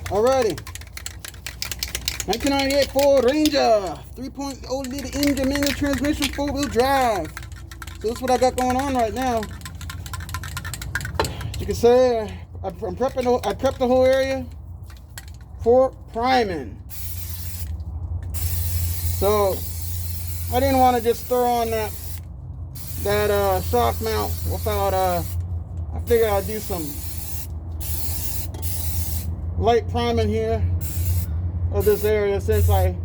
Alrighty. 1998 Ford Ranger, 3.0 liter engine, manual transmission, 4-wheel drive. So that's what I got going on right now. As you can see, I prepped the whole area for priming. So I didn't want to just throw on that shock mount without I figured I'd do some light priming here of this area. Since I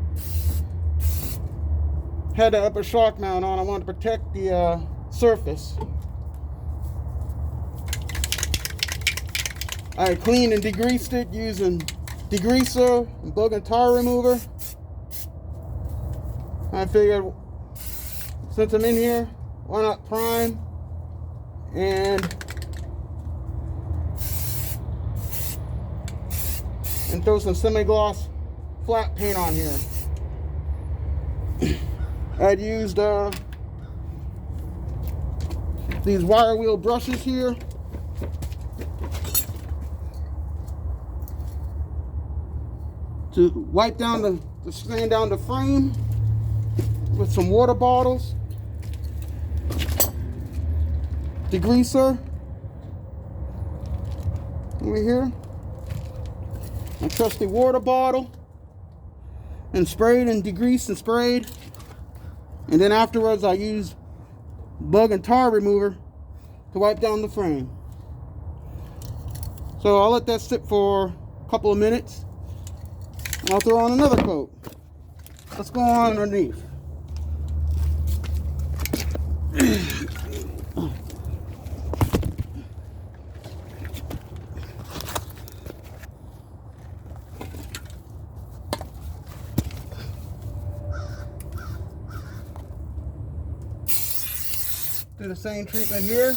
had the upper shock mount on, I wanted to protect the surface. I cleaned and degreased it using degreaser and bug and tar remover. I figured since I'm in here, why not prime and throw some semi-gloss flat paint on here. I'd used these wire wheel brushes here. To wipe down to sand down the frame with some water bottles. Degreaser over here. My trusty water bottle, and sprayed and degreased and sprayed. And then afterwards I used bug and tar remover to wipe down the frame. So I'll let that sit for a couple of minutes. I'll throw on another coat. Let's go on underneath. Do the same treatment here.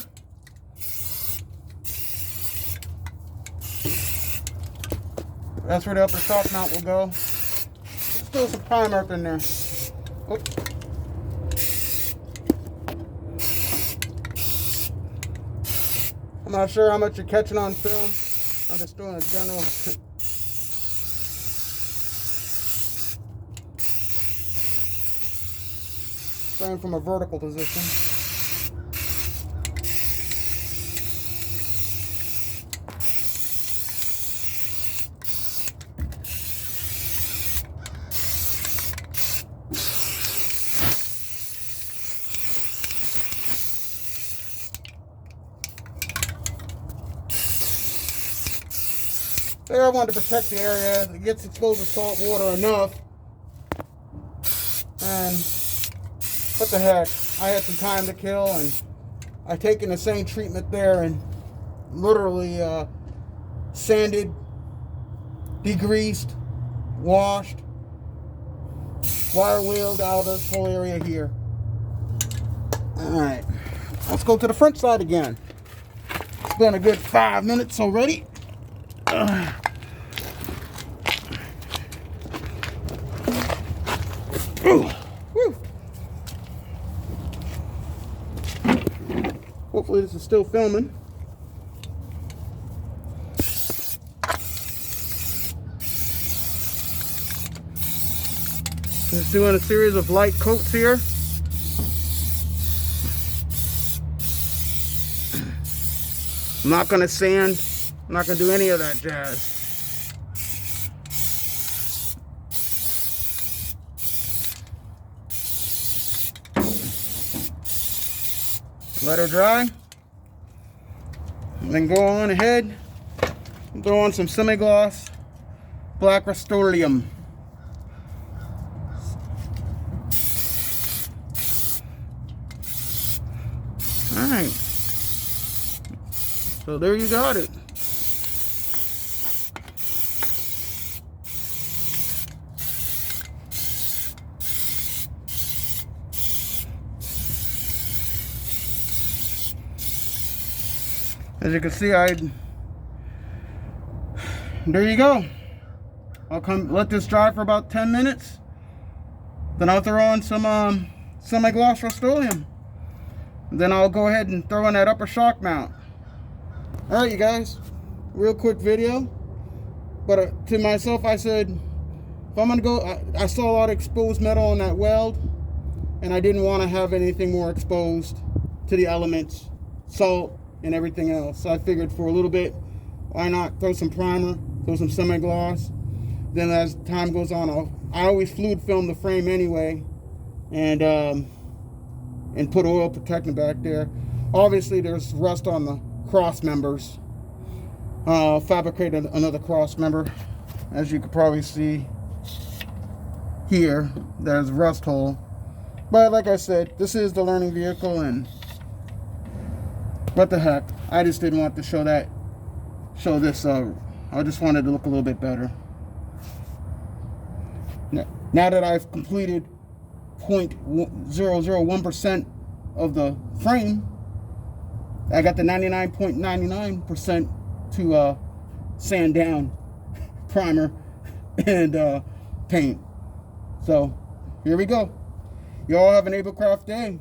That's where the upper shock mount will go. Still some primer up in there. Oops. I'm not sure how much you're catching on film. I'm just doing a general. Spraying from a vertical position. There, I wanted to protect the area. It gets exposed to salt water enough. And what the heck? I had some time to kill, and I taken the same treatment there and literally sanded, degreased, washed, wire wheeled out of this whole area here. Alright, let's go to the front side again. It's been a good 5 minutes already. Hopefully this is still filming. Just doing a series of light coats here. I'm not going to sand. I'm not going to do any of that jazz. Let her dry. And then go on ahead and throw on some semi-gloss black Rust-Oleum. Alright. So there you got it. As you can see, there you go. I'll let this dry for about 10 minutes. Then I'll throw on some semi-gloss Rust-Oleum. Then I'll go ahead and throw in that upper shock mount. Alright, you guys. real quick video. But to myself, I said, if I'm gonna go, I saw a lot of exposed metal on that weld, and I didn't want to have anything more exposed to the elements, salt, and everything else. So I figured for a little bit, why not throw some primer, throw some semi-gloss. Then as time goes on, I always fluid film the frame anyway, and put oil protectant back there. Obviously, there's rust on the cross members. Fabricated another cross member, as you can probably see here. There's a rust hole, but like I said, this is the learning vehicle, and what the heck, I just didn't want to show this. I just wanted to look a little bit better. Now that I've completed 0.001% of the frame, I got the 99.99% to sand down, primer, and paint. So here we go. You all have an Ablecraft day.